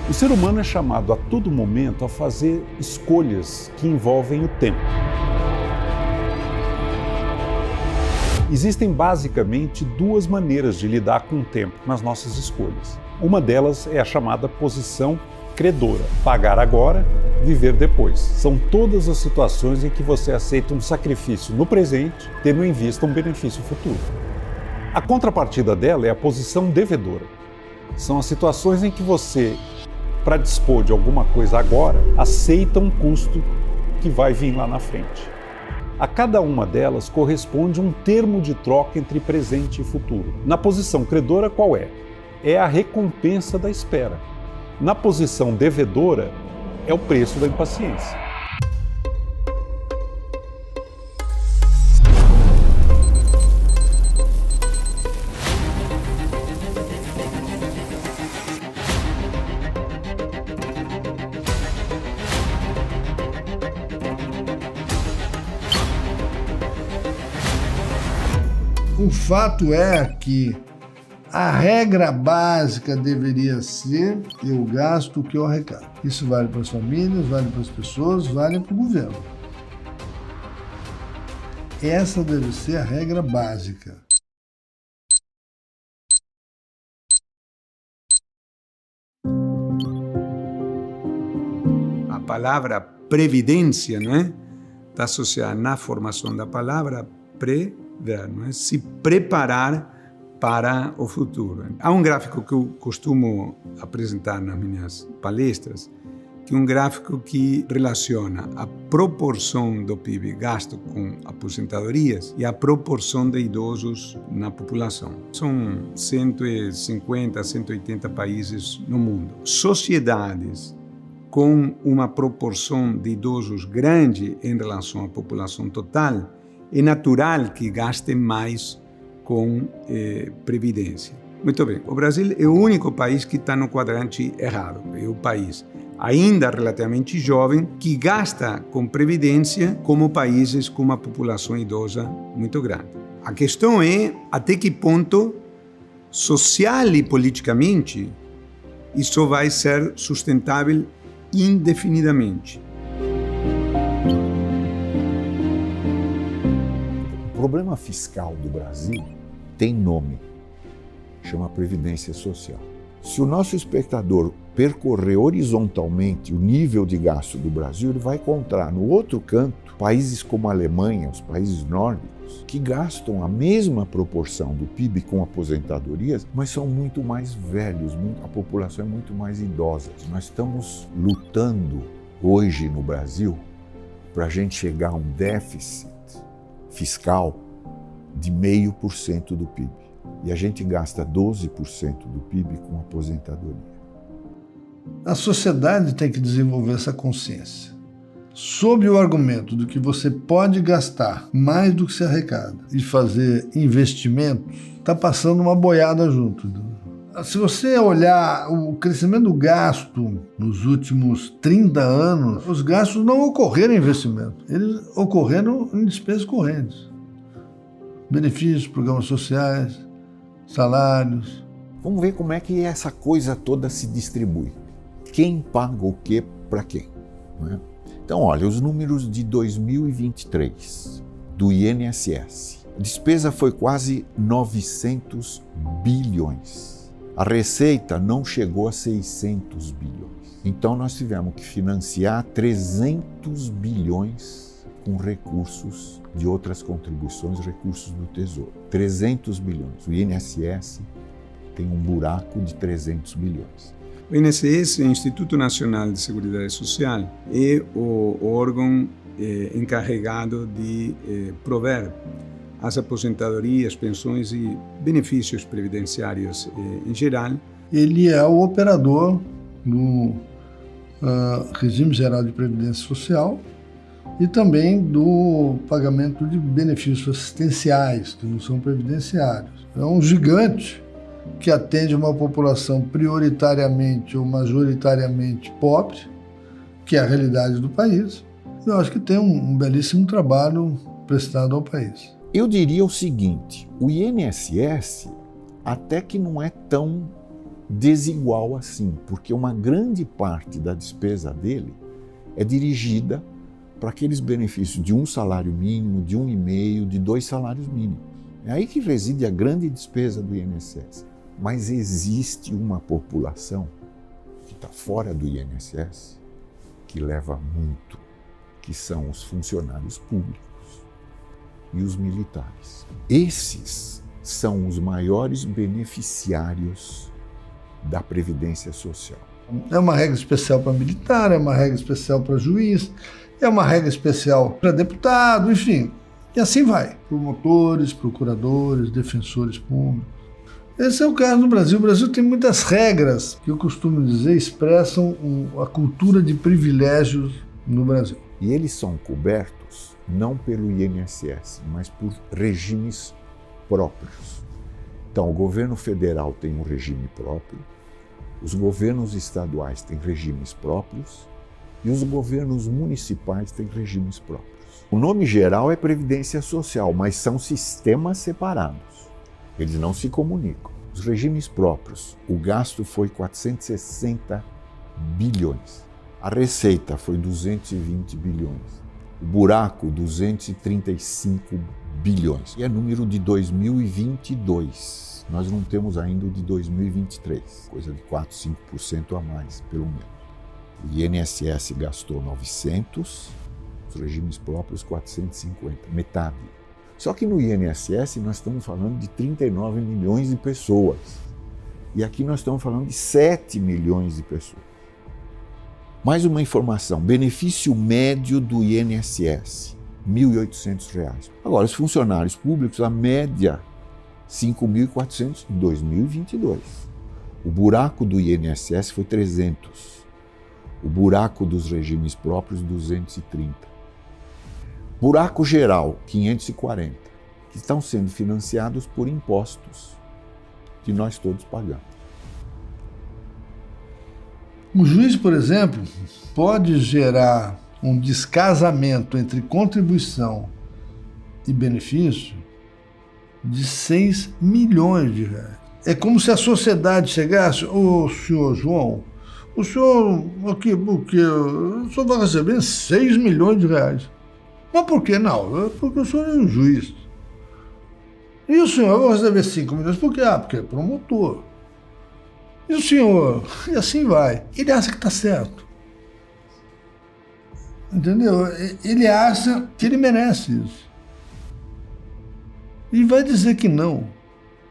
O ser humano é chamado a todo momento a fazer escolhas que envolvem o tempo. Existem basicamente duas maneiras de lidar com o tempo nas nossas escolhas. Uma delas é a chamada posição credora. Pagar agora, viver depois. São todas as situações em que você aceita um sacrifício no presente, tendo em vista um benefício futuro. A contrapartida dela é a posição devedora. São as situações em que você, para dispor de alguma coisa agora, aceita um custo que vai vir lá na frente. A cada uma delas corresponde um termo de troca entre presente e futuro. Na posição credora, qual é? É a recompensa da espera. Na posição devedora, é o preço da impaciência. O fato é que a regra básica deveria ser: eu gasto o que eu arrecado. Isso vale para as famílias, vale para as pessoas, vale para o governo. Essa deve ser a regra básica. A palavra previdência, não é? Está associada na formação da palavra não é? Se preparar para o futuro. Há um gráfico que eu costumo apresentar nas minhas palestras, que é um gráfico que relaciona a proporção do PIB gasto com aposentadorias e a proporção de idosos na população. São 150, 180 países no mundo. Sociedades com uma proporção de idosos grande em relação à população total, é natural que gastem mais com previdência. Muito bem, o Brasil é o único país que está no quadrante errado. É o país ainda relativamente jovem que gasta com previdência como países com uma população idosa muito grande. A questão é até que ponto, social e politicamente, isso vai ser sustentável indefinidamente. O problema fiscal do Brasil tem nome, chama Previdência Social. Se o nosso espectador percorrer horizontalmente o nível de gasto do Brasil, ele vai encontrar no outro canto países como a Alemanha, os países nórdicos, que gastam a mesma proporção do PIB com aposentadorias, mas são muito mais velhos, a população é muito mais idosa. Nós estamos lutando hoje no Brasil para a gente chegar a um déficit fiscal de 0,5% do PIB. E a gente gasta 12% do PIB com aposentadoria. A sociedade tem que desenvolver essa consciência. Sob o argumento de que você pode gastar mais do que se arrecada e fazer investimentos, está passando uma boiada junto. Se você olhar o crescimento do gasto nos últimos 30 anos, os gastos não ocorreram em investimento, eles ocorreram em despesas correntes. Benefícios, programas sociais, salários. Vamos ver como é que essa coisa toda se distribui. Quem paga o quê para quem? Não é? Então, olha, os números de 2023 do INSS. A despesa foi quase 900 bilhões. A receita não chegou a 600 bilhões. Então nós tivemos que financiar 300 bilhões com recursos de outras contribuições, recursos do Tesouro. 300 bilhões. O INSS tem um buraco de 300 bilhões. O INSS, Instituto Nacional de Seguridade Social, é o órgão encarregado de prover as aposentadorias, pensões e benefícios previdenciários em geral. Ele é o operador do Regime Geral de Previdência Social e também do pagamento de benefícios assistenciais, que não são previdenciários. É um gigante que atende uma população prioritariamente ou majoritariamente pobre, que é a realidade do país. Eu acho que tem um belíssimo trabalho prestado ao país. Eu diria o seguinte, o INSS até que não é tão desigual assim, porque uma grande parte da despesa dele é dirigida para aqueles benefícios de 1 salário mínimo, de 1,5, de 2 salários mínimos. É aí que reside a grande despesa do INSS. Mas existe uma população que está fora do INSS que leva muito, que são os funcionários públicos e os militares. Esses são os maiores beneficiários da Previdência Social. É uma regra especial para militar, é uma regra especial para juiz, é uma regra especial para deputado, enfim. E assim vai. Promotores, procuradores, defensores públicos. Esse é o caso do Brasil. O Brasil tem muitas regras que eu costumo dizer expressam a cultura de privilégios no Brasil. E eles são cobertos não pelo INSS, mas por regimes próprios. Então, o governo federal tem um regime próprio, os governos estaduais têm regimes próprios e os governos municipais têm regimes próprios. O nome geral é Previdência Social, mas são sistemas separados. Eles não se comunicam. Os regimes próprios, o gasto foi 460 bilhões. A receita foi 220 bilhões. O buraco, 235 bilhões. E é número de 2022. Nós não temos ainda o de 2023. Coisa de 4, 5% a mais, pelo menos. O INSS gastou 900, os regimes próprios 450, metade. Só que no INSS nós estamos falando de 39 milhões de pessoas. E aqui nós estamos falando de 7 milhões de pessoas. Mais uma informação, benefício médio do INSS, R$ 1.800. Agora, os funcionários públicos, a média, R$ 5.400 em 2022. O buraco do INSS foi 300. O buraco dos regimes próprios, 230. Buraco geral, 540, que estão sendo financiados por impostos que nós todos pagamos. Um juiz, por exemplo, pode gerar um descasamento entre contribuição e benefício de 6 milhões de reais. É como se a sociedade chegasse, ô senhor João, o senhor vai receber 6 milhões de reais. Mas por que não? Porque o senhor é um juiz. E o senhor vai receber 5 milhões, por quê? Porque é promotor. E o senhor? E assim vai. Ele acha que está certo. Entendeu? Ele acha que ele merece isso. E vai dizer que não.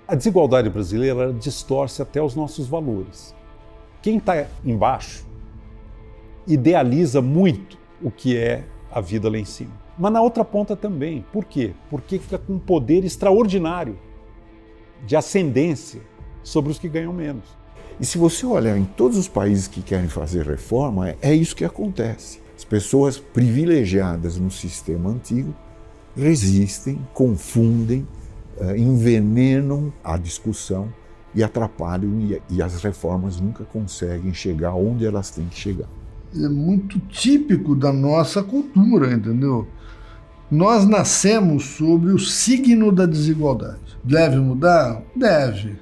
A desigualdade brasileira distorce até os nossos valores. Quem está embaixo idealiza muito o que é a vida lá em cima. Mas na outra ponta também. Por quê? Porque fica com um poder extraordinário de ascendência sobre os que ganham menos. E se você olhar em todos os países que querem fazer reforma, é isso que acontece. As pessoas privilegiadas no sistema antigo resistem, confundem, envenenam a discussão e atrapalham, e as reformas nunca conseguem chegar onde elas têm que chegar. É muito típico da nossa cultura, entendeu? Nós nascemos sobre o signo da desigualdade. Deve mudar? Deve.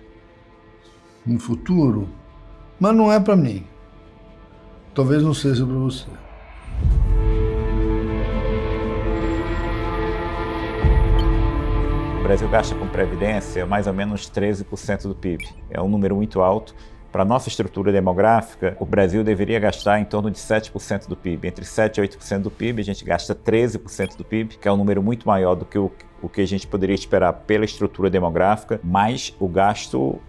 No futuro? Mas não é para mim. Talvez não seja para você. O Brasil gasta com previdência mais ou menos 13% do PIB. É um número muito alto. Para a nossa estrutura demográfica, o Brasil deveria gastar em torno de 7% do PIB. Entre 7% e 8% do PIB, a gente gasta 13% do PIB, que é um número muito maior do que o que a gente poderia esperar pela estrutura demográfica, mas o gasto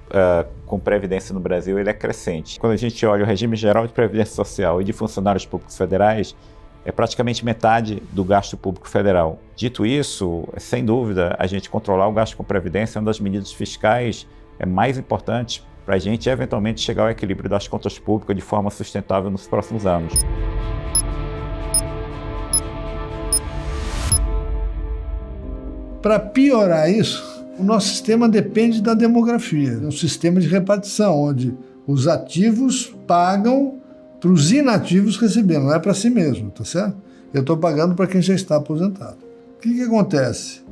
com previdência no Brasil ele é crescente. Quando a gente olha o regime geral de previdência social e de funcionários públicos federais, é praticamente metade do gasto público federal. Dito isso, sem dúvida, a gente controlar o gasto com previdência é uma das medidas fiscais mais importantes para a gente eventualmente chegar ao equilíbrio das contas públicas de forma sustentável nos próximos anos. Para piorar isso, o nosso sistema depende da demografia. É um sistema de repartição, onde os ativos pagam para os inativos receberem, não é para si mesmo, tá certo? Eu estou pagando para quem já está aposentado. O que acontece?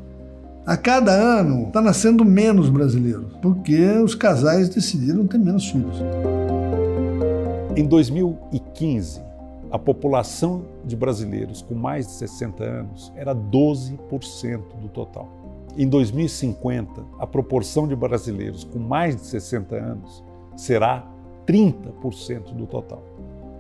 A cada ano está nascendo menos brasileiros, porque os casais decidiram ter menos filhos. Em 2015, a população de brasileiros com mais de 60 anos era 12% do total. Em 2050, a proporção de brasileiros com mais de 60 anos será 30% do total.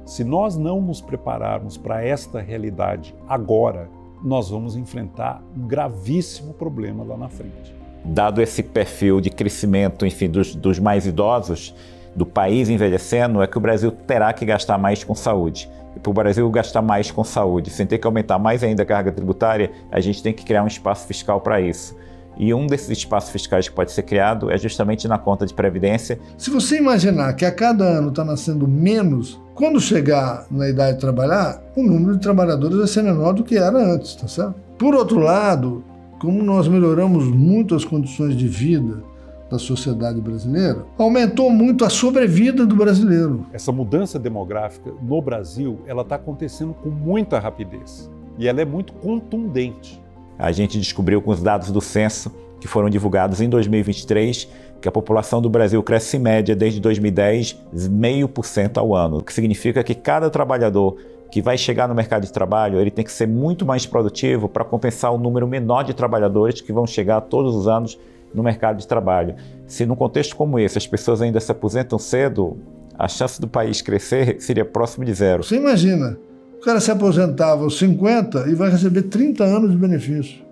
Se nós não nos prepararmos para esta realidade agora, nós vamos enfrentar um gravíssimo problema lá na frente. Dado esse perfil de crescimento, enfim, dos mais idosos, do país envelhecendo, é que o Brasil terá que gastar mais com saúde. E para o Brasil gastar mais com saúde, sem ter que aumentar mais ainda a carga tributária, a gente tem que criar um espaço fiscal para isso. E um desses espaços fiscais que pode ser criado é justamente na conta de previdência. Se você imaginar que a cada ano está nascendo menos, quando chegar na idade de trabalhar, o número de trabalhadores vai ser menor do que era antes, tá certo? Por outro lado, como nós melhoramos muito as condições de vida da sociedade brasileira, aumentou muito a sobrevida do brasileiro. Essa mudança demográfica no Brasil, ela está acontecendo com muita rapidez e ela é muito contundente. A gente descobriu com os dados do censo, que foram divulgados em 2023, que a população do Brasil cresce em média desde 2010, 0,5% ao ano, o que significa que cada trabalhador que vai chegar no mercado de trabalho, ele tem que ser muito mais produtivo para compensar o número menor de trabalhadores que vão chegar todos os anos no mercado de trabalho. Se num contexto como esse as pessoas ainda se aposentam cedo, a chance do país crescer seria próximo de zero. Você imagina, o cara se aposentava aos 50 e vai receber 30 anos de benefício.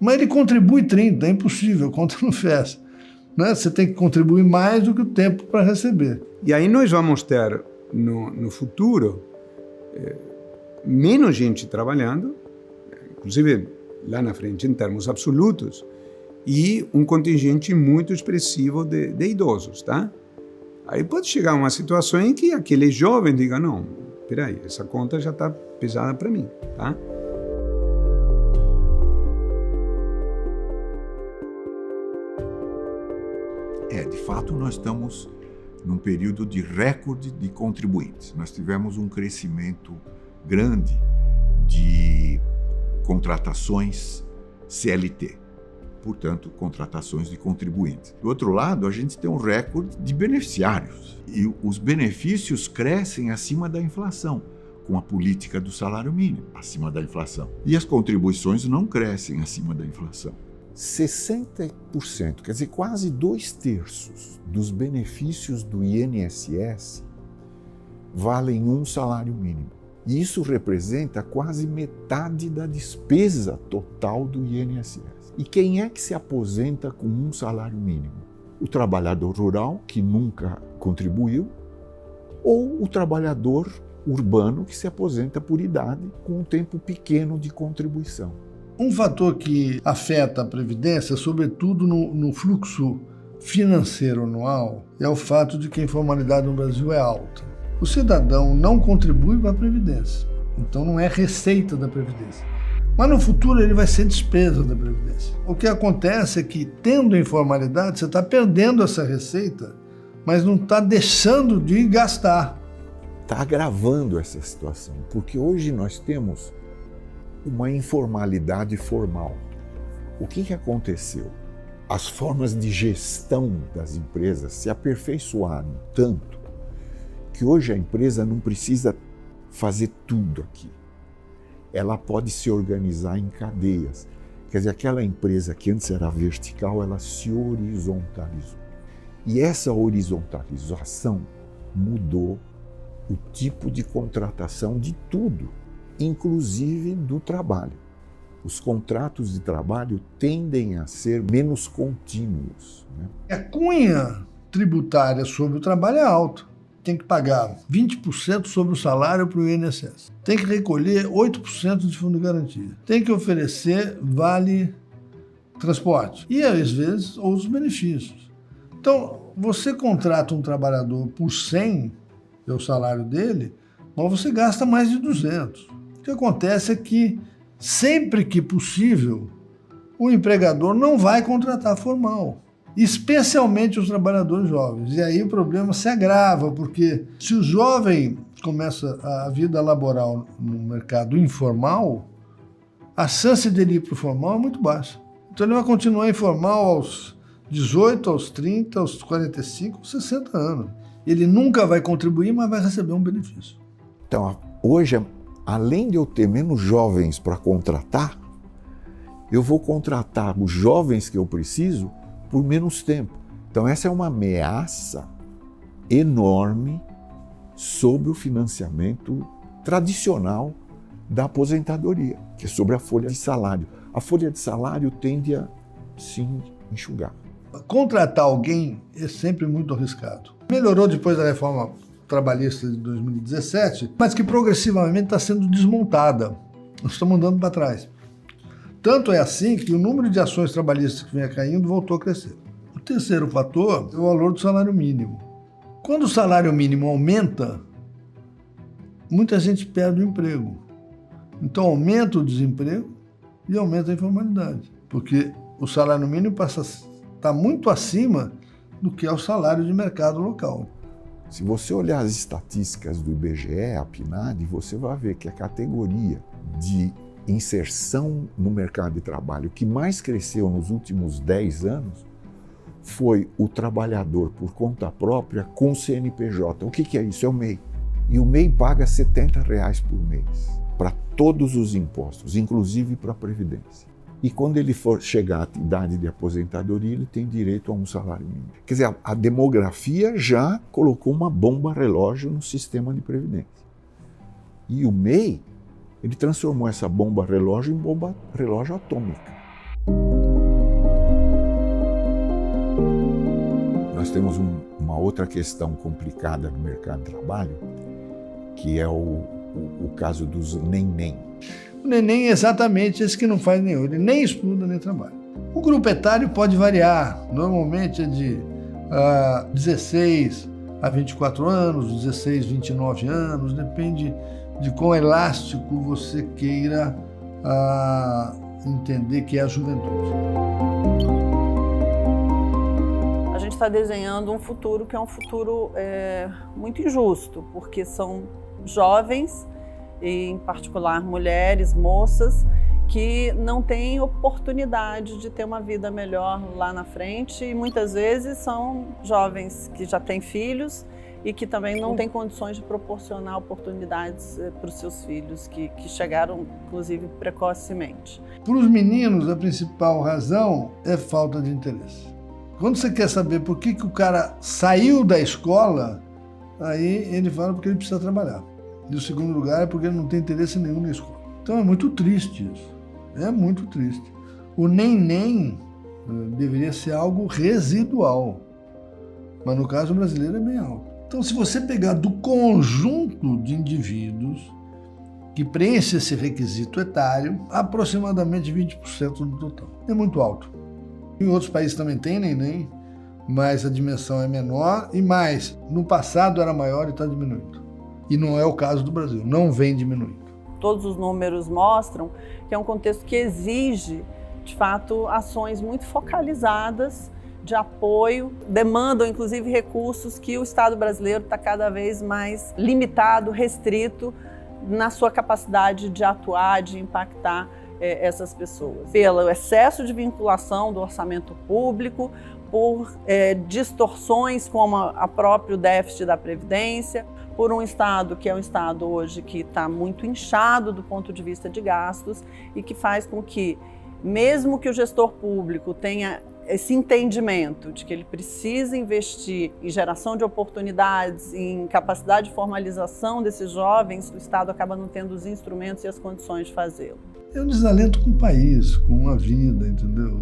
Mas ele contribui 30, é impossível, a conta não fecha. Né? Você tem que contribuir mais do que o tempo para receber. E aí nós vamos ter, no futuro, menos gente trabalhando, inclusive lá na frente em termos absolutos, e um contingente muito expressivo de idosos, tá? Aí pode chegar uma situação em que aquele jovem diga, não, peraí, essa conta já está pesada para mim, tá? De fato, nós estamos num período de recorde de contribuintes. Nós tivemos um crescimento grande de contratações CLT, portanto, contratações de contribuintes. Do outro lado, a gente tem um recorde de beneficiários e os benefícios crescem acima da inflação, com a política do salário mínimo acima da inflação. E as contribuições não crescem acima da inflação. 60%, quer dizer, quase 2/3 dos benefícios do INSS valem um salário mínimo. E isso representa quase metade da despesa total do INSS. E quem é que se aposenta com um salário mínimo? O trabalhador rural, que nunca contribuiu, ou o trabalhador urbano, que se aposenta por idade, com um tempo pequeno de contribuição. Um fator que afeta a Previdência, sobretudo no fluxo financeiro anual, é o fato de que a informalidade no Brasil é alta. O cidadão não contribui para a Previdência, então não é receita da Previdência. Mas no futuro ele vai ser despesa da Previdência. O que acontece é que, tendo informalidade, você está perdendo essa receita, mas não está deixando de gastar. Está agravando essa situação, porque hoje nós temos uma informalidade formal. O que aconteceu? As formas de gestão das empresas se aperfeiçoaram tanto que hoje a empresa não precisa fazer tudo aqui. Ela pode se organizar em cadeias. Quer dizer, aquela empresa que antes era vertical, ela se horizontalizou. E essa horizontalização mudou o tipo de contratação de tudo, inclusive do trabalho. Os contratos de trabalho tendem a ser menos contínuos, né? A cunha tributária sobre o trabalho é alta. Tem que pagar 20% sobre o salário para o INSS. Tem que recolher 8% de fundo de garantia. Tem que oferecer vale transporte. E, às vezes, outros benefícios. Então, você contrata um trabalhador por 100, é o salário dele, mas você gasta mais de 200. O que acontece é que, sempre que possível, o empregador não vai contratar formal, especialmente os trabalhadores jovens. E aí o problema se agrava, porque se o jovem começa a vida laboral no mercado informal, a chance dele ir para o formal é muito baixa. Então ele vai continuar informal aos 18, aos 30, aos 45, aos 60 anos. Ele nunca vai contribuir, mas vai receber um benefício. Então, hoje, além de eu ter menos jovens para contratar, eu vou contratar os jovens que eu preciso por menos tempo. Então, essa é uma ameaça enorme sobre o financiamento tradicional da aposentadoria, que é sobre a folha de salário. A folha de salário tende a, sim, enxugar. Contratar alguém é sempre muito arriscado. Melhorou depois da reforma trabalhista de 2017, mas que progressivamente está sendo desmontada. Nós estamos andando para trás. Tanto é assim que o número de ações trabalhistas que vinha caindo voltou a crescer. O terceiro fator é o valor do salário mínimo. Quando o salário mínimo aumenta, muita gente perde o emprego. Então aumenta o desemprego e aumenta a informalidade, porque o salário mínimo passa a estar muito acima do que é o salário de mercado local. Se você olhar as estatísticas do IBGE, a PNAD, você vai ver que a categoria de inserção no mercado de trabalho que mais cresceu nos últimos 10 anos foi o trabalhador por conta própria com CNPJ. O que é isso? É o MEI. E o MEI paga R$ 70 por mês para todos os impostos, inclusive para a Previdência. E quando ele for chegar à idade de aposentadoria, ele tem direito a um salário mínimo. Quer dizer, a demografia já colocou uma bomba relógio no sistema de Previdência. E o MEI, ele transformou essa bomba relógio em bomba relógio atômica. Nós temos uma outra questão complicada no mercado de trabalho, que é o caso dos neném. O neném é exatamente esse que não faz nenhum, ele nem estuda nem trabalha. O grupo etário pode variar, normalmente é de 16 a 24 anos, 16 a 29 anos, depende de quão elástico você queira entender que é a juventude. A gente está desenhando um futuro que é um futuro muito injusto, porque são jovens, e em particular mulheres, moças, que não têm oportunidade de ter uma vida melhor lá na frente, e muitas vezes são jovens que já têm filhos e que também não têm condições de proporcionar oportunidades para os seus filhos, que chegaram, inclusive, precocemente. Para os meninos, a principal razão é falta de interesse. Quando você quer saber por que o cara saiu da escola, aí ele fala porque ele precisa trabalhar. E o segundo lugar é porque ele não tem interesse nenhum na escola. Então é muito triste isso. É muito triste. O neném deveria ser algo residual, mas no caso brasileiro é bem alto. Então, se você pegar do conjunto de indivíduos que preenche esse requisito etário, aproximadamente 20% do total. É muito alto. Em outros países também tem neném, mas a dimensão é menor e mais. No passado era maior e está diminuindo. E não é o caso do Brasil, não vem diminuindo. Todos os números mostram que é um contexto que exige, de fato, ações muito focalizadas de apoio, demandam inclusive recursos que o Estado brasileiro está cada vez mais limitado, restrito na sua capacidade de atuar, de impactar essas pessoas. Pelo excesso de vinculação do orçamento público, por distorções como a próprio déficit da Previdência, por um Estado que é um Estado hoje que está muito inchado do ponto de vista de gastos e que faz com que, mesmo que o gestor público tenha esse entendimento de que ele precisa investir em geração de oportunidades, em capacidade de formalização desses jovens, o Estado acaba não tendo os instrumentos e as condições de fazê-lo. É um desalento com o país, com a vida, entendeu?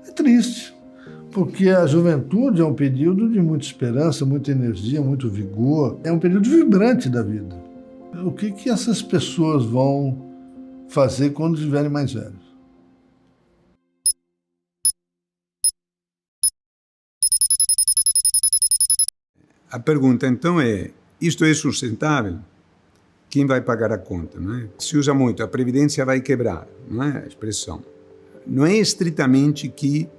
É triste, porque a juventude é um período de muita esperança, muita energia, muito vigor. É um período vibrante da vida. O que essas pessoas vão fazer quando estiverem mais velhos? A pergunta, então, é: isto é sustentável? Quem vai pagar a conta? Não é? Se usa muito, a Previdência vai quebrar, não é a expressão. Não é estritamente que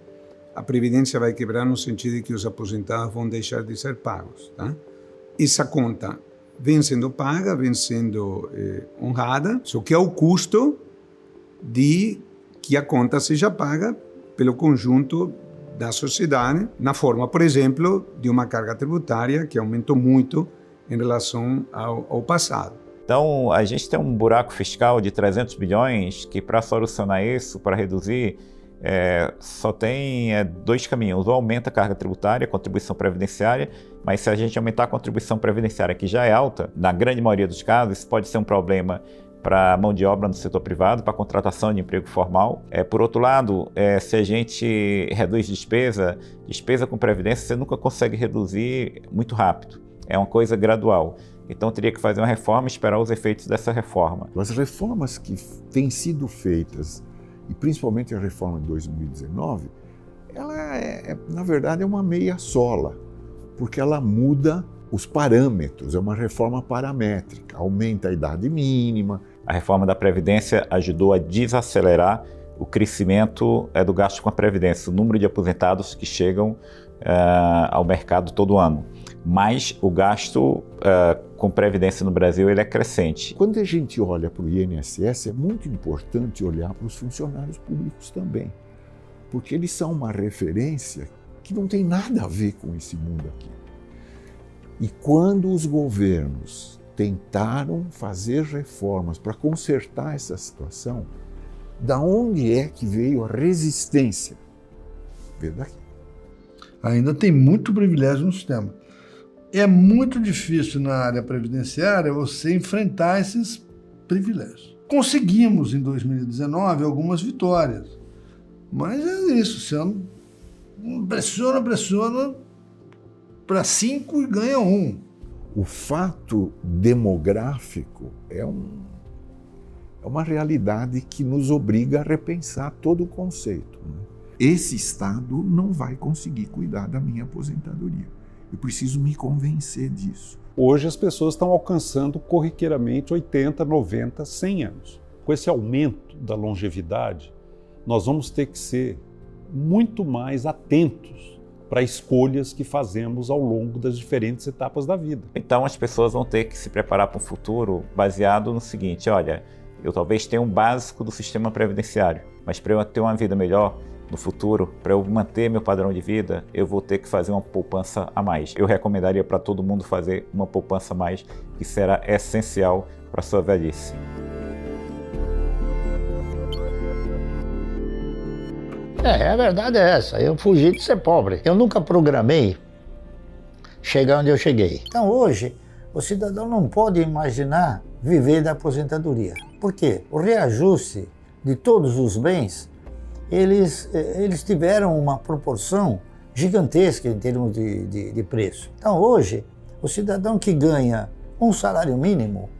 a Previdência vai quebrar no sentido de que os aposentados vão deixar de ser pagos. Tá? Essa conta vem sendo paga, vem sendo honrada, só que ao custo de que a conta seja paga pelo conjunto da sociedade, na forma, por exemplo, de uma carga tributária que aumentou muito em relação ao passado. Então, a gente tem um buraco fiscal de 300 bilhões que, para solucionar isso, para reduzir, só tem dois caminhos. Ou aumenta a carga tributária, a contribuição previdenciária, mas se a gente aumentar a contribuição previdenciária, que já é alta, na grande maioria dos casos, isso pode ser um problema para a mão de obra no setor privado, para a contratação de emprego formal. Por outro lado, se a gente reduz despesa com previdência, você nunca consegue reduzir muito rápido. É uma coisa gradual. Então, teria que fazer uma reforma e esperar os efeitos dessa reforma. As reformas que têm sido feitas, e principalmente a reforma de 2019, ela na verdade, é uma meia sola, porque ela muda os parâmetros, é uma reforma paramétrica, aumenta a idade mínima. A reforma da Previdência ajudou a desacelerar o crescimento do gasto com a Previdência, o número de aposentados que chegam ao mercado todo ano. Mas o gasto com Previdência no Brasil ele é crescente. Quando a gente olha para o INSS, é muito importante olhar para os funcionários públicos também, porque eles são uma referência que não tem nada a ver com esse mundo aqui. E quando os governos tentaram fazer reformas para consertar essa situação, da onde é que veio a resistência? Veio daqui. Ainda tem muito privilégio no sistema. É muito difícil na área previdenciária você enfrentar esses privilégios. Conseguimos em 2019 algumas vitórias, mas é isso, você pressiona para 5 e ganha 1. O fato demográfico é uma realidade que nos obriga a repensar todo o conceito, né? Esse Estado não vai conseguir cuidar da minha aposentadoria. Eu preciso me convencer disso. Hoje as pessoas estão alcançando corriqueiramente 80, 90, 100 anos. Com esse aumento da longevidade, nós vamos ter que ser muito mais atentos para escolhas que fazemos ao longo das diferentes etapas da vida. Então as pessoas vão ter que se preparar para um futuro baseado no seguinte: olha, eu talvez tenha um básico do sistema previdenciário, mas para eu ter uma vida melhor no futuro, para eu manter meu padrão de vida, eu vou ter que fazer uma poupança a mais. Eu recomendaria para todo mundo fazer uma poupança a mais, que será essencial para a sua velhice. A verdade é essa, eu fugi de ser pobre. Eu nunca programei chegar onde eu cheguei. Então hoje, o cidadão não pode imaginar viver da aposentadoria. Por quê? O reajuste de todos os bens, eles tiveram uma proporção gigantesca em termos de preço. Então hoje, o cidadão que ganha um salário mínimo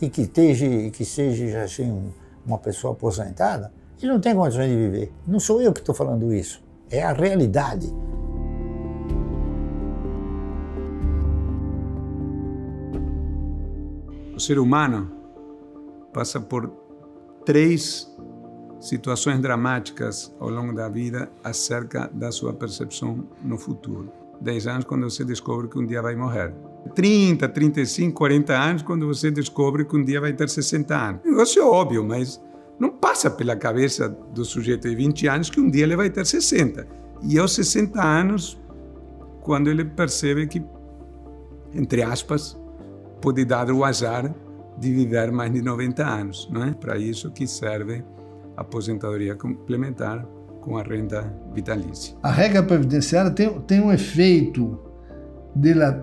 e que seja já assim, uma pessoa aposentada, ele não tem condições de viver. Não sou eu que estou falando isso, é a realidade. O ser humano passa por 3 situações dramáticas ao longo da vida acerca da sua percepção no futuro. 10 anos, quando você descobre que um dia vai morrer. 30, 35, 40 anos, quando você descobre que um dia vai ter 60 anos. O negócio é óbvio, mas não passa pela cabeça do sujeito de 20 anos que um dia ele vai ter 60. E aos 60 anos, quando ele percebe que, entre aspas, pode dar o azar de viver mais de 90 anos, não é? Para isso que serve a aposentadoria complementar com a renda vitalícia. A regra previdenciária tem um efeito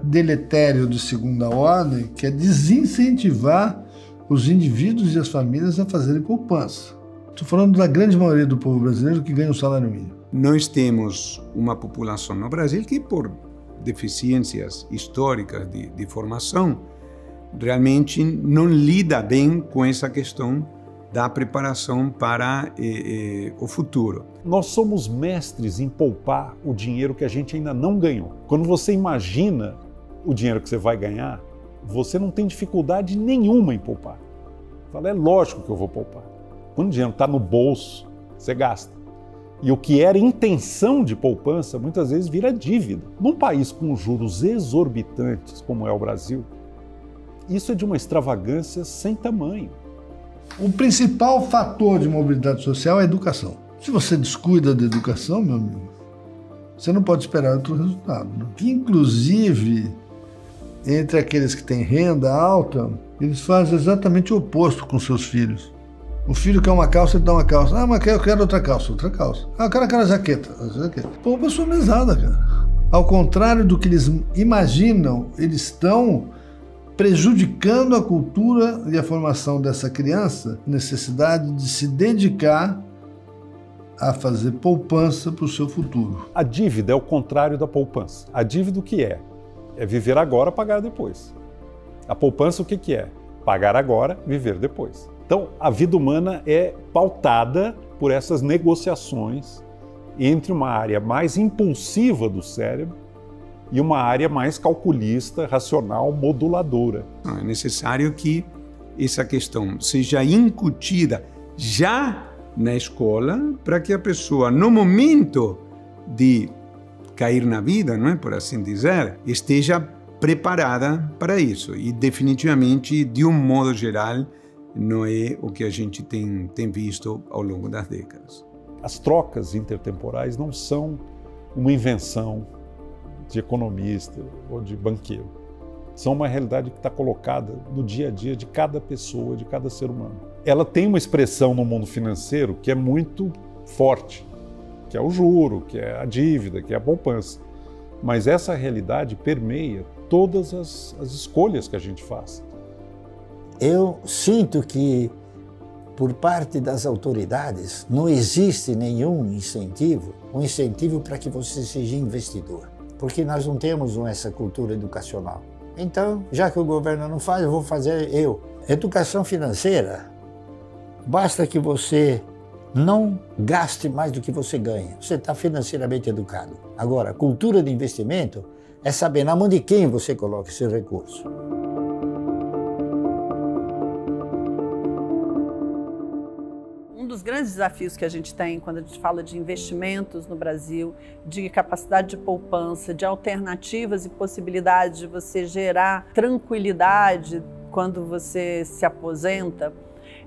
deletério de segunda ordem, que é desincentivar os indivíduos e as famílias a fazerem poupança. Estou falando da grande maioria do povo brasileiro que ganha um salário mínimo. Nós temos uma população no Brasil que, por deficiências históricas de formação, realmente não lida bem com essa questão da preparação para o futuro. Nós somos mestres em poupar o dinheiro que a gente ainda não ganhou. Quando você imagina o dinheiro que você vai ganhar, você não tem dificuldade nenhuma em poupar. Fala, é lógico que eu vou poupar. Quando o dinheiro está no bolso, você gasta. E o que era intenção de poupança, muitas vezes vira dívida. Num país com juros exorbitantes, como é o Brasil, isso é de uma extravagância sem tamanho. O principal fator de mobilidade social é a educação. Se você descuida da educação, meu amigo, você não pode esperar outro resultado, né? Inclusive, entre aqueles que têm renda alta, eles fazem exatamente o oposto com seus filhos. O filho quer uma calça, ele dá uma calça. Ah, mas eu quero outra calça. Ah, eu quero aquela jaqueta. Pô, pessoa mesada, cara. Ao contrário do que eles imaginam, eles estão prejudicando a cultura e a formação dessa criança, necessidade de se dedicar a fazer poupança para o seu futuro. A dívida é o contrário da poupança. A dívida o que é? É viver agora, pagar depois. A poupança o que é? Pagar agora, viver depois. Então, a vida humana é pautada por essas negociações entre uma área mais impulsiva do cérebro e uma área mais calculista, racional, moduladora. É necessário que essa questão seja incutida já na escola para que a pessoa, no momento de cair na vida, não é, por assim dizer, esteja preparada para isso. E definitivamente, de um modo geral, não é o que a gente tem visto ao longo das décadas. As trocas intertemporais não são uma invenção de economista ou de banqueiro. São uma realidade que está colocada no dia a dia de cada pessoa, de cada ser humano. Ela tem uma expressão no mundo financeiro que é muito forte, que é o juro, que é a dívida, que é a poupança. Mas essa realidade permeia todas as escolhas que a gente faz. Eu sinto que, por parte das autoridades, não existe nenhum incentivo, um incentivo para que você seja investidor, porque nós não temos essa cultura educacional. Então, já que o governo não faz, eu vou fazer eu. Educação financeira, basta que você não gaste mais do que você ganha. Você está financeiramente educado. Agora, cultura de investimento é saber na mão de quem você coloca esse recurso. Um dos grandes desafios que a gente tem quando a gente fala de investimentos no Brasil, de capacidade de poupança, de alternativas e possibilidades de você gerar tranquilidade quando você se aposenta,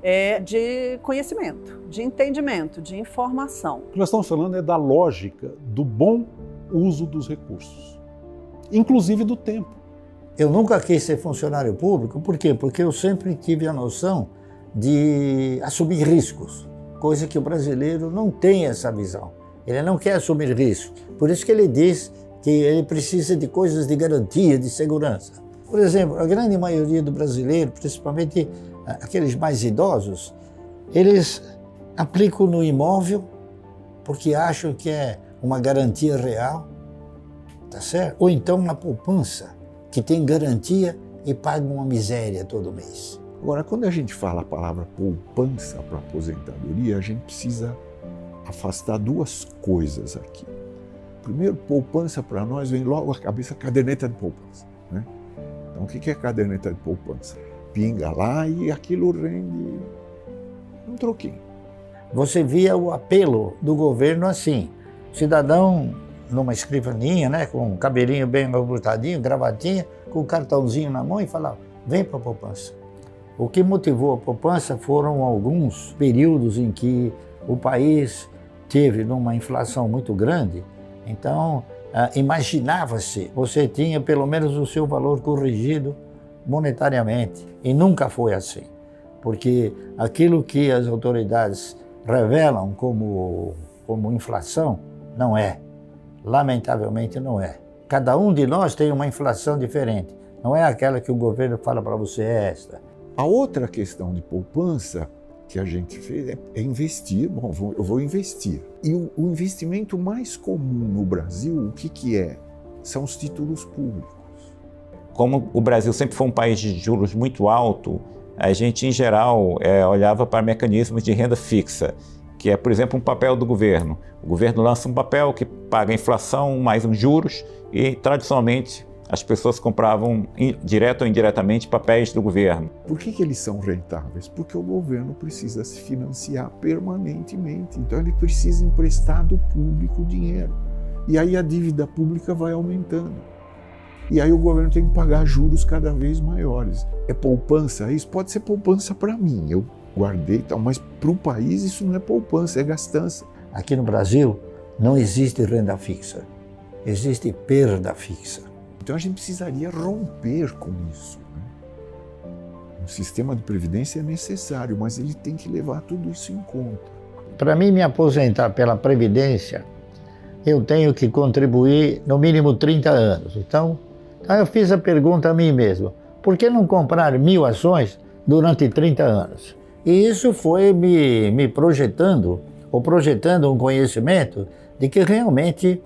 é de conhecimento, de entendimento, de informação. O que nós estamos falando é da lógica do bom uso dos recursos, inclusive do tempo. Eu nunca quis ser funcionário público, por quê? Porque eu sempre tive a noção de assumir riscos, coisa que o brasileiro não tem essa visão. Ele não quer assumir risco. Por isso que ele diz que ele precisa de coisas de garantia, de segurança. Por exemplo, a grande maioria do brasileiro, principalmente aqueles mais idosos, eles aplicam no imóvel porque acham que é uma garantia real, tá certo? Ou então na poupança, que tem garantia e paga uma miséria todo mês. Agora, quando a gente fala a palavra poupança para aposentadoria, a gente precisa afastar duas coisas aqui. Primeiro, poupança para nós vem logo à cabeça caderneta de poupança, né? Então, o que é caderneta de poupança? Pinga lá e aquilo rende um troquinho. Você via o apelo do governo assim, cidadão numa escrivaninha, né, com um cabelinho bem abrutadinho, gravatinha, com um cartãozinho na mão e falava, vem para a poupança. O que motivou a poupança foram alguns períodos em que o país teve numa inflação muito grande, então imaginava-se, você tinha pelo menos o seu valor corrigido monetariamente, e nunca foi assim, porque aquilo que as autoridades revelam como inflação não é, lamentavelmente não é. Cada um de nós tem uma inflação diferente, não é aquela que o governo fala para você, é esta. A outra questão de poupança que a gente fez é investir. Bom, eu vou investir. E o investimento mais comum no Brasil, o que é? São os títulos públicos. Como o Brasil sempre foi um país de juros muito alto, a gente, em geral, olhava para mecanismos de renda fixa, que é, por exemplo, um papel do governo. O governo lança um papel que paga a inflação mais os juros e, tradicionalmente, as pessoas compravam, direto ou indiretamente, papéis do governo. Por que eles são rentáveis? Porque o governo precisa se financiar permanentemente. Então ele precisa emprestar do público dinheiro. E aí a dívida pública vai aumentando. E aí o governo tem que pagar juros cada vez maiores. É poupança? Isso pode ser poupança para mim. guardei e tal, mas para o país isso não é poupança, é gastança. Aqui no Brasil não existe renda fixa, existe perda fixa. Então a gente precisaria romper com isso, né? Um sistema de previdência é necessário, mas ele tem que levar tudo isso em conta. Para mim me aposentar pela Previdência, eu tenho que contribuir no mínimo 30 anos. Então eu fiz a pergunta a mim mesmo, por que não comprar 1000 ações durante 30 anos? E isso foi me projetando um conhecimento de que realmente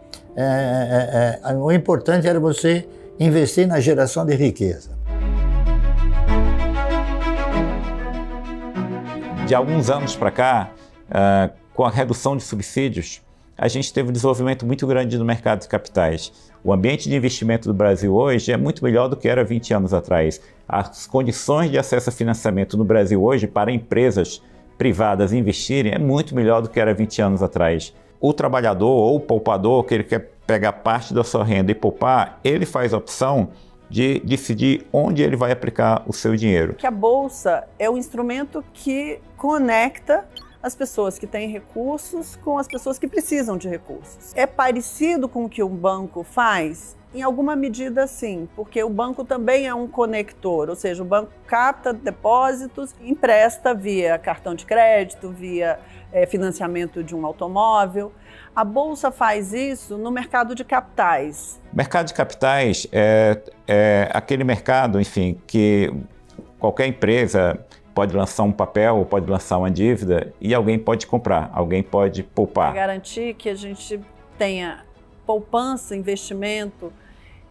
o importante era você investir na geração de riqueza. De alguns anos para cá, com a redução de subsídios, a gente teve um desenvolvimento muito grande no mercado de capitais. O ambiente de investimento do Brasil hoje é muito melhor do que era 20 anos atrás. As condições de acesso a financiamento no Brasil hoje para empresas privadas investirem é muito melhor do que era 20 anos atrás. O trabalhador ou o poupador, que ele quer pegar parte da sua renda e poupar, ele faz a opção de decidir onde ele vai aplicar o seu dinheiro. Que a Bolsa é o instrumento que conecta as pessoas que têm recursos com as pessoas que precisam de recursos. É parecido com o que um banco faz? Em alguma medida, sim, porque o banco também é um conector, ou seja, o banco capta depósitos, empresta via cartão de crédito, via financiamento de um automóvel. A Bolsa faz isso no mercado de capitais. O mercado de capitais é aquele mercado, enfim, que qualquer empresa pode lançar um papel, pode lançar uma dívida e alguém pode comprar, alguém pode poupar. Garantir que a gente tenha poupança, investimento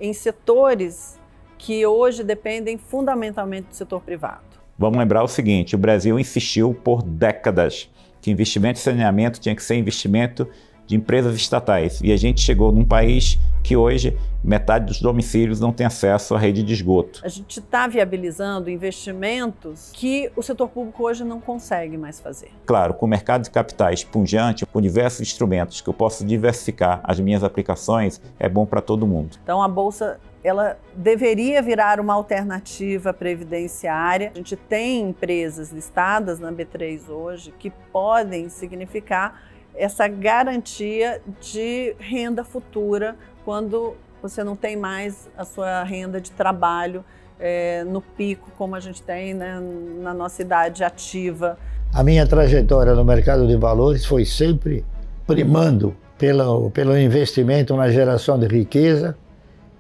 em setores que hoje dependem fundamentalmente do setor privado. Vamos lembrar o seguinte, o Brasil insistiu por décadas que investimento em saneamento tinha que ser investimento de empresas estatais. E a gente chegou num país que hoje metade dos domicílios não tem acesso à rede de esgoto. A gente está viabilizando investimentos que o setor público hoje não consegue mais fazer. Claro, com o mercado de capitais pungente, com diversos instrumentos que eu posso diversificar as minhas aplicações, é bom para todo mundo. Então a Bolsa ela deveria virar uma alternativa previdenciária. A gente tem empresas listadas na B3 hoje que podem significar essa garantia de renda futura quando você não tem mais a sua renda de trabalho no pico, como a gente tem, né, na nossa idade ativa. A minha trajetória no mercado de valores foi sempre primando pelo investimento na geração de riqueza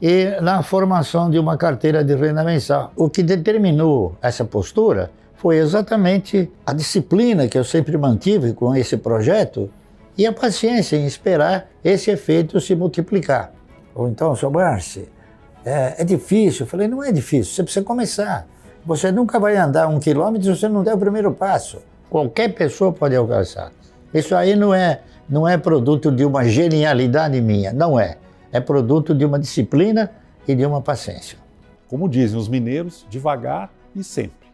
e na formação de uma carteira de renda mensal. O que determinou essa postura foi exatamente a disciplina que eu sempre mantive com esse projeto e a paciência em esperar esse efeito se multiplicar. Ou então, Sr. Barsi, é difícil. Eu falei, não é difícil, você precisa começar. Você nunca vai andar 1 quilômetro se você não der o primeiro passo. Qualquer pessoa pode alcançar. Isso aí não é produto de uma genialidade minha, não é. É produto de uma disciplina e de uma paciência. Como dizem os mineiros, devagar e sempre.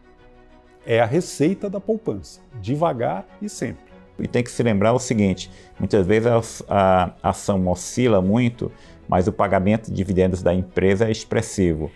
É a receita da poupança, devagar e sempre. E tem que se lembrar o seguinte, muitas vezes a ação oscila muito, mas o pagamento de dividendos da empresa é expressivo.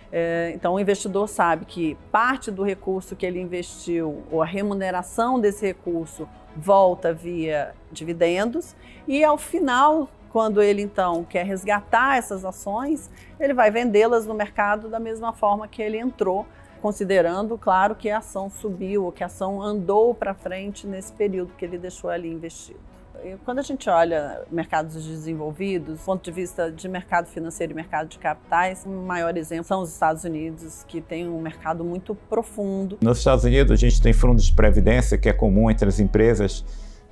Então o investidor sabe que parte do recurso que ele investiu, ou a remuneração desse recurso, volta via dividendos e ao final, quando ele então quer resgatar essas ações, ele vai vendê-las no mercado da mesma forma que ele entrou, considerando, claro, que a ação subiu, ou que a ação andou para frente nesse período que ele deixou ali investido. E quando a gente olha mercados desenvolvidos, do ponto de vista de mercado financeiro e mercado de capitais, o maior exemplo são os Estados Unidos, que tem um mercado muito profundo. Nos Estados Unidos, a gente tem fundos de previdência que é comum entre as empresas,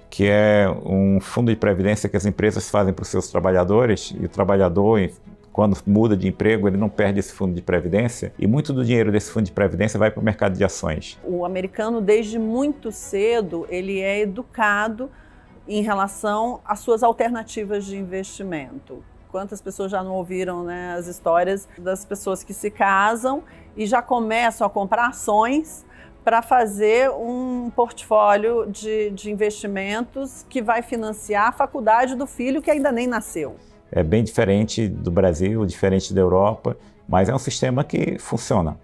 que é um fundo de previdência que as empresas fazem para os seus trabalhadores, e o trabalhador, quando muda de emprego, ele não perde esse fundo de previdência, e muito do dinheiro desse fundo de previdência vai para o mercado de ações. O americano, desde muito cedo, ele é educado em relação às suas alternativas de investimento. Quantas pessoas já não ouviram, né, as histórias das pessoas que se casam e já começam a comprar ações para fazer um portfólio de investimentos que vai financiar a faculdade do filho que ainda nem nasceu. É bem diferente do Brasil, diferente da Europa, mas é um sistema que funciona.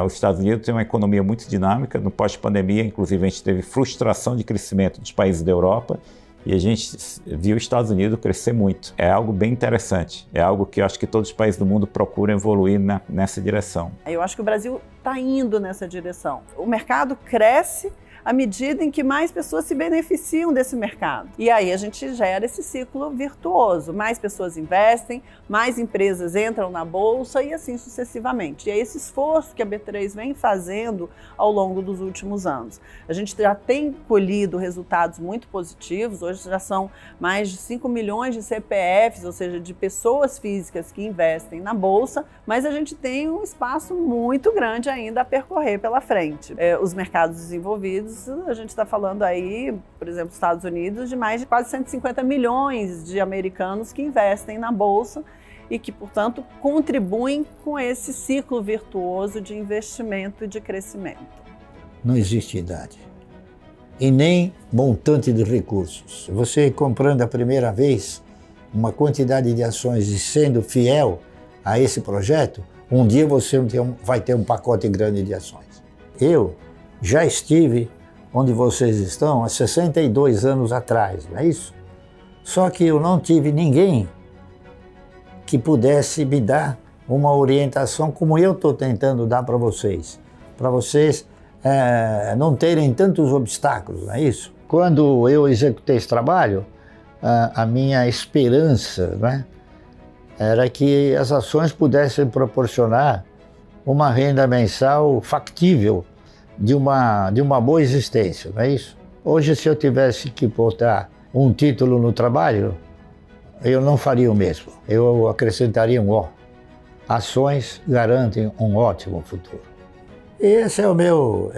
Os Estados Unidos têm uma economia muito dinâmica. No pós-pandemia, inclusive, a gente teve frustração de crescimento dos países da Europa e a gente viu os Estados Unidos crescer muito. É algo bem interessante. É algo que eu acho que todos os países do mundo procuram evoluir nessa direção. Eu acho que o Brasil está indo nessa direção. O mercado cresce à medida em que mais pessoas se beneficiam desse mercado. E aí a gente gera esse ciclo virtuoso. Mais pessoas investem, mais empresas entram na bolsa e assim sucessivamente. E é esse esforço que a B3 vem fazendo ao longo dos últimos anos. A gente já tem colhido resultados muito positivos. Hoje já são mais de 5 milhões de CPFs, ou seja, de pessoas físicas que investem na bolsa, mas a gente tem um espaço muito grande ainda a percorrer pela frente. Os mercados desenvolvidos, a gente está falando aí, por exemplo, Estados Unidos, de mais de quase 150 milhões de americanos que investem na bolsa e que, portanto, contribuem com esse ciclo virtuoso de investimento e de crescimento. Não existe idade e nem montante de recursos. Você comprando a primeira vez uma quantidade de ações e sendo fiel a esse projeto, um dia você vai ter um pacote grande de ações. Eu já estive onde vocês estão há 62 anos atrás, não é isso? Só que eu não tive ninguém que pudesse me dar uma orientação como eu estou tentando dar para vocês não terem tantos obstáculos, não é isso? Quando eu executei esse trabalho, a minha esperança, né, era que as ações pudessem proporcionar uma renda mensal factível de uma boa existência, não é isso? Hoje, se eu tivesse que botar um título no trabalho, eu não faria o mesmo. Eu acrescentaria um O. Ações garantem um ótimo futuro. E esse é o meu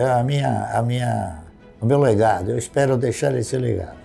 legado. Eu espero deixar esse legado.